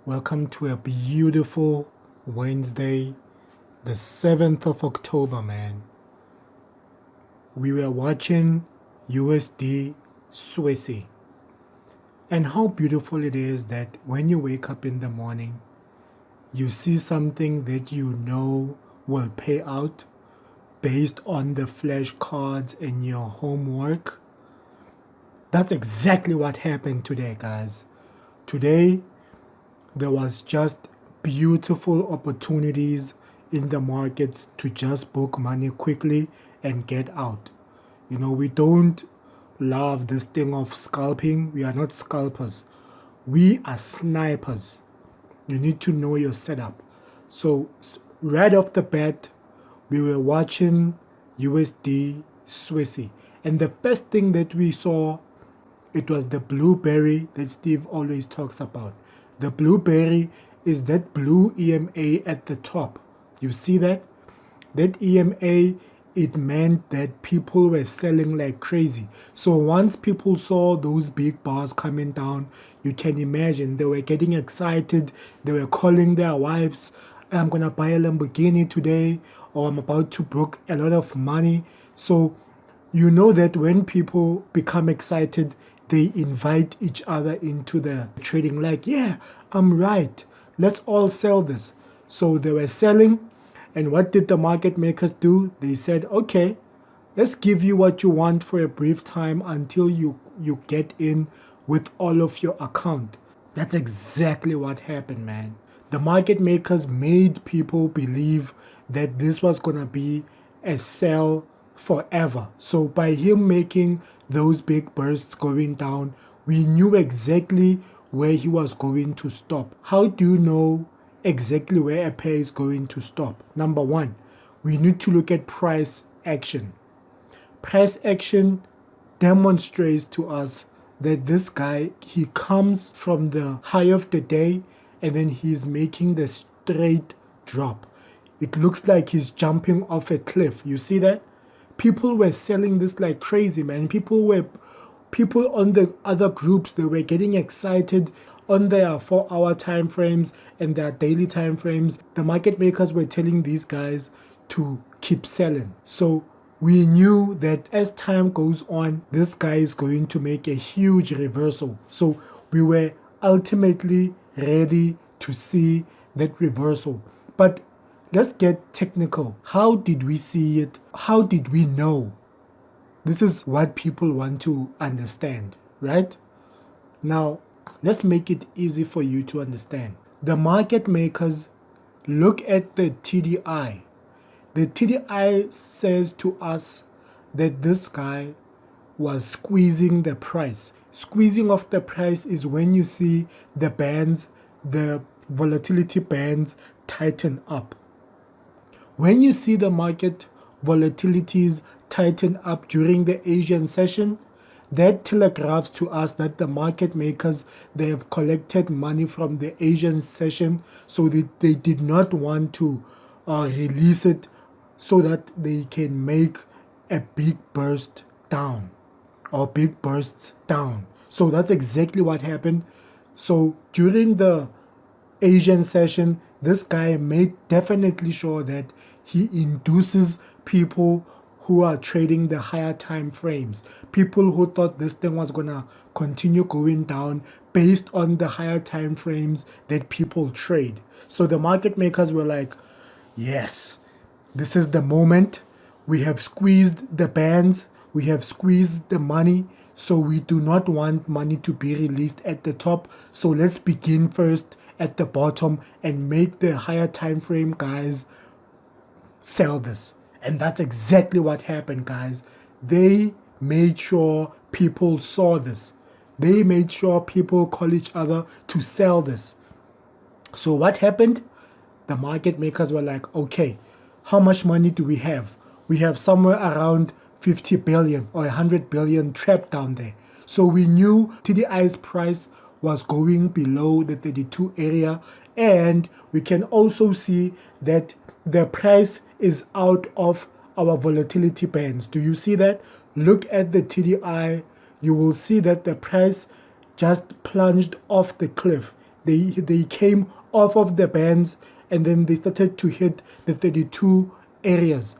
Welcome to a beautiful Wednesday, the 7th of October, man. We were watching USD Swissy. And how beautiful it is that when you wake up in the morning, you see something that you know will pay out based on the flashcards in your homework. That's exactly what happened today, guys. Today, there was just beautiful opportunities in the markets to just book money quickly and get out. You know, we don't love this thing of scalping. We are not scalpers. We are snipers. You need to know your setup. So right off the bat, we were watching USD Swissy. And the first thing that we saw, it was the blueberry that Steve always talks about. The blueberry is that blue EMA at the top. You see that? That EMA, it meant that people were selling like crazy. So once people saw those big bars coming down, you can imagine they were getting excited. They were calling their wives, I'm going to buy a Lamborghini today, or I'm about to book a lot of money. So you know that when people become excited, they invite each other into the trading like, yeah, I'm right. Let's all sell this. So they were selling. And what did the market makers do? They said, okay, let's give you what you want for a brief time until you get in with all of your account. That's exactly what happened, man. The market makers made people believe that this was going to be a sell forever. So by him making those big bursts going down, we knew exactly where he was going to stop. How do you know exactly where a pair is going to stop? Number one, we need to look at price action. Price action demonstrates to us that this guy, he comes from the high of the day and then he's making the straight drop. It looks like he's jumping off a cliff. You see that? People were selling this like crazy, man. People on the other groups, they were getting excited on their 4-hour time frames and their daily time frames. The market makers were telling these guys to keep selling. So we knew that as time goes on, this guy is going to make a huge reversal. So we were ultimately ready to see that reversal. But let's get technical. How did we see it? How did we know? This is what people want to understand, right? Now, let's make it easy for you to understand. The market makers look at the TDI. The TDI says to us that this guy was squeezing the price. Squeezing of the price is when you see the bands, the volatility bands tighten up. When you see the market volatilities tighten up during the Asian session, that telegraphs to us that the market makers, they have collected money from the Asian session, so they did not want to release it so that they can make a big burst down or big bursts down. So that's exactly what happened. So during the Asian session, this guy made definitely sure that he induces people who are trading the higher time frames, people who thought this thing was gonna continue going down based on the higher time frames that people trade. So the market makers were like, yes, this is the moment. We have squeezed the bands, we have squeezed the money, so we do not want money to be released at the top. So let's begin first at the bottom and make the higher time frame guys sell this. And that's exactly what happened, guys. They made sure people saw this. They made sure people call each other to sell this. So what happened? The market makers were like, okay, how much money do we have? We have somewhere around 50 billion or 100 billion trapped down there. So we knew TDI's price was going below the 32 area, and we can also see that the price is out of our volatility bands. Do you see that? Look at the TDI. You will see that the price just plunged off the cliff. They came off of the bands and then they started to hit the 32 areas.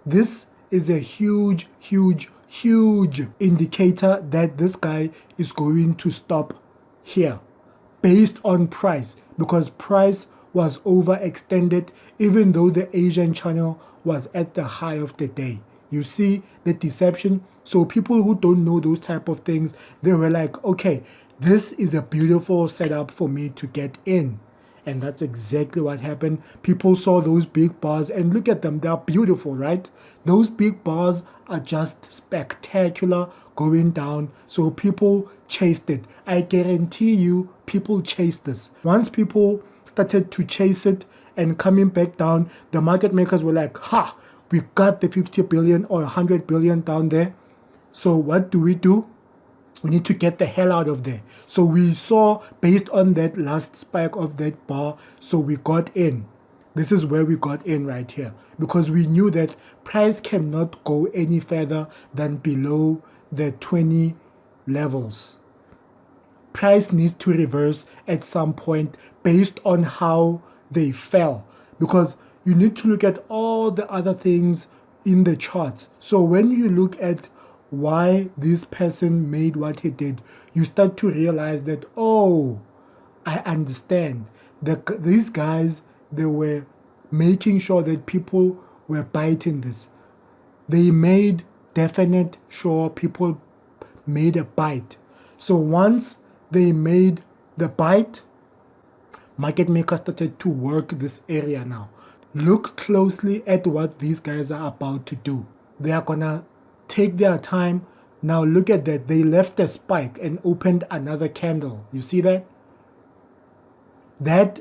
This is a huge, huge, huge indicator that this guy is going to stop here based on price, because price was overextended even though the Asian channel was at the high of the day. You see the deception? So people who don't know those type of things, they were like, okay, this is a beautiful setup for me to get in. And that's exactly what happened. People saw those big bars and look at them. They're beautiful, right? Those big bars are just spectacular going down. So people chased it. I guarantee you people chased this. Once people started to chase it and coming back down, the market makers were like, ha, we got the 50 billion or 100 billion down there. So what do? We need to get the hell out of there. So we saw, based on that last spike of that bar, so we got in. This is where we got in right here, because we knew that price cannot go any further than below the 20 levels. Price needs to reverse at some point based on how they fell, because you need to look at all the other things in the chart. So when you look at why this person made what he did, you start to realize that, oh, I understand. These guys, they were making sure that people were biting this. They made definite sure people made a bite. So once they made the bite, market makers started to work this area now. Look closely at what these guys are about to do. They are gonna take their time. Now look at that. They left a spike and opened another candle. You see that? That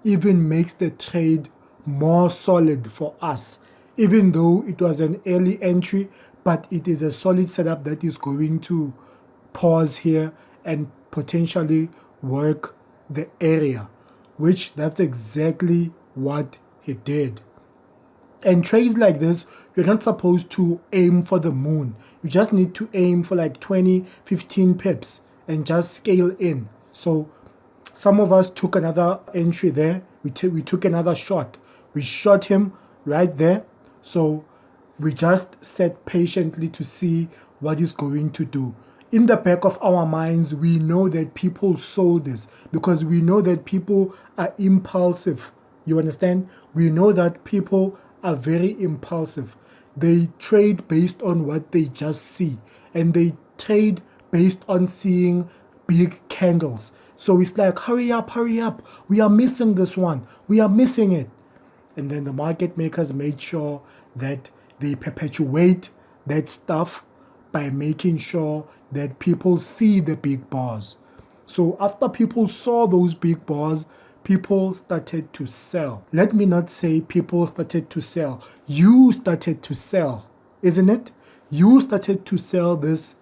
even makes the trade more solid for us. Even though it was an early entry, but it is a solid setup that is going to pause here and potentially work the area, which that's exactly what he did. And trades like this, you're not supposed to aim for the moon. You just need to aim for like 20, 15 pips and just scale in. So some of us took another entry there. We took another shot. We shot him right there. So we just sat patiently to see what he's going to do. In the back of our minds, we know that people sold this because we know that people are impulsive. You understand? We know that people are very impulsive. They trade based on what they just see, and they trade based on seeing big candles. So it's like, hurry up, we are missing this one, we are missing it. And then the market makers made sure that they perpetuate that stuff by making sure that people see the big bars. So after people saw those big bars, people started to sell. Let me not say people started to sell. You started to sell, isn't it? You started to sell this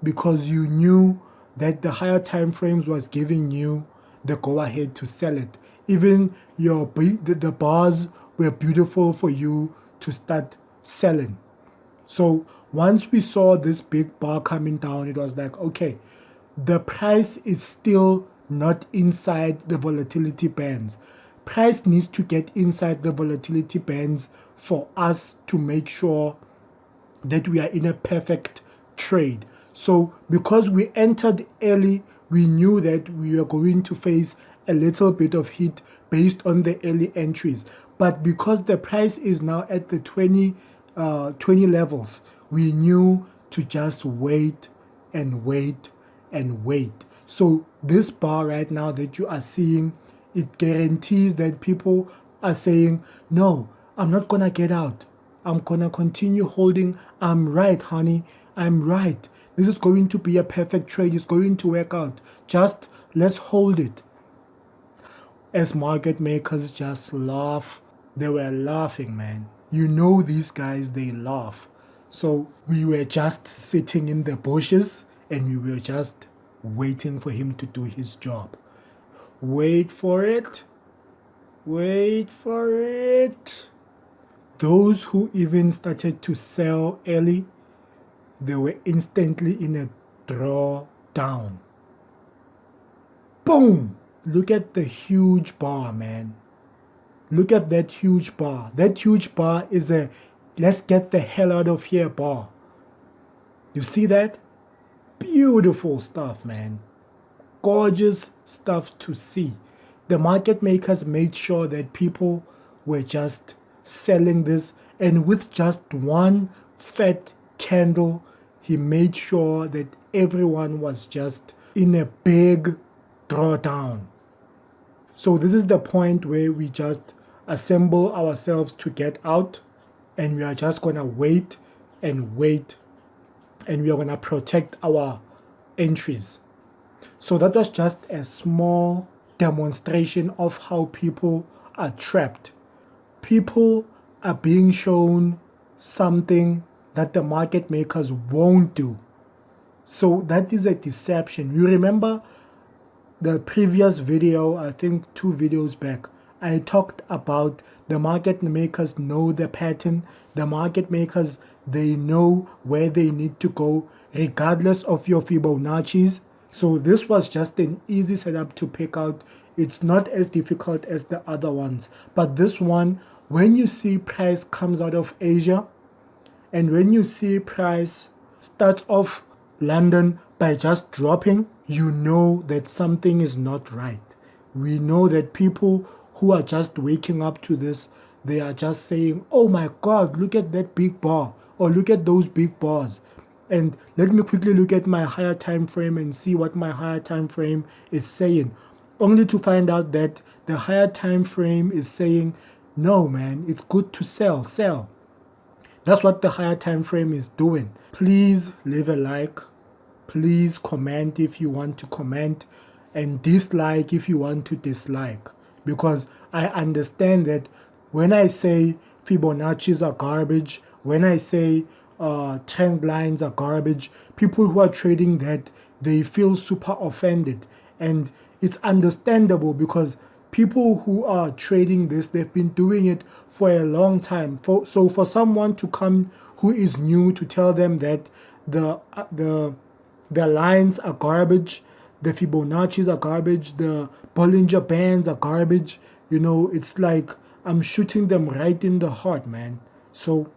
because you knew that the higher time frames was giving you the go ahead to sell it. Even the bars were beautiful for you to start selling. So once we saw this big bar coming down, it was like, okay, the price is still not inside the volatility bands. Price needs to get inside the volatility bands for us to make sure that we are in a perfect trade. So because we entered early, we knew that we were going to face a little bit of hit based on the early entries. But because the price is now at the 20 levels, we knew to just wait and wait and wait. So this bar right now that you are seeing, it guarantees that people are saying, no, I'm not gonna get out. I'm gonna continue holding. I'm right, honey. I'm right. This is going to be a perfect trade. It's going to work out. Just let's hold it. As market makers just laugh. They were laughing, man. You know these guys, they laugh. So we were just sitting in the bushes and we were just waiting for him to do his job. Wait for it. Wait for it. Those who even started to sell early, they were instantly in a drawdown. Boom! look at the huge bar, man. Look at that huge bar. That huge bar is a let's get the hell out of here bar. You see that? Beautiful stuff, man. Gorgeous stuff to see. The market makers made sure that people were just selling this, and with just one fat candle, he made sure that everyone was just in a big drawdown. So this is the point where we just assemble ourselves to get out, and we are just gonna wait and wait, and we are gonna protect our entries. So that was just a small demonstration of how people are trapped. People are being shown something that the market makers won't do. So that is a deception. You remember the previous video, I think 2 videos back, I talked about the market makers know the pattern. The market makers, they know where they need to go regardless of your Fibonacci's. So this was just an easy setup to pick out. It's not as difficult as the other ones. But this one, when you see price comes out of Asia, and when you see price starts off London by just dropping, you know that something is not right. We know that people who are just waking up to this, they are just saying, oh my God, look at that big bar, or look at those big bars. And let me quickly look at my higher time frame and see what my higher time frame is saying, only to find out that the higher time frame is saying, no man, it's good to sell. That's what the higher time frame is doing. Please leave a like, please comment if you want to comment, and dislike if you want to dislike, because I understand that when I say Fibonacci's are garbage, when I say trend lines are garbage, people who are trading that, they feel super offended. And it's understandable, because people who are trading this, they've been doing it for a long time. So for someone to come who is new to tell them that the lines are garbage, the Fibonacci's are garbage, the Bollinger Bands are garbage, you know, it's like I'm shooting them right in the heart, man. So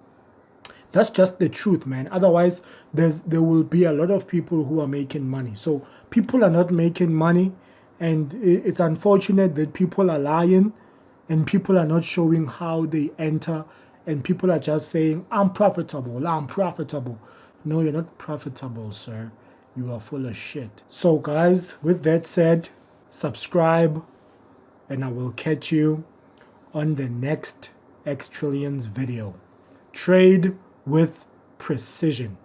that's just the truth, man. Otherwise, there will be a lot of people who are making money. So people are not making money, and it's unfortunate that people are lying, and people are not showing how they enter, and people are just saying, I'm profitable. No, you're not profitable, sir. You are full of shit. So guys, with that said, subscribe, and I will catch you on the next Xtrillions video. Trade with precision.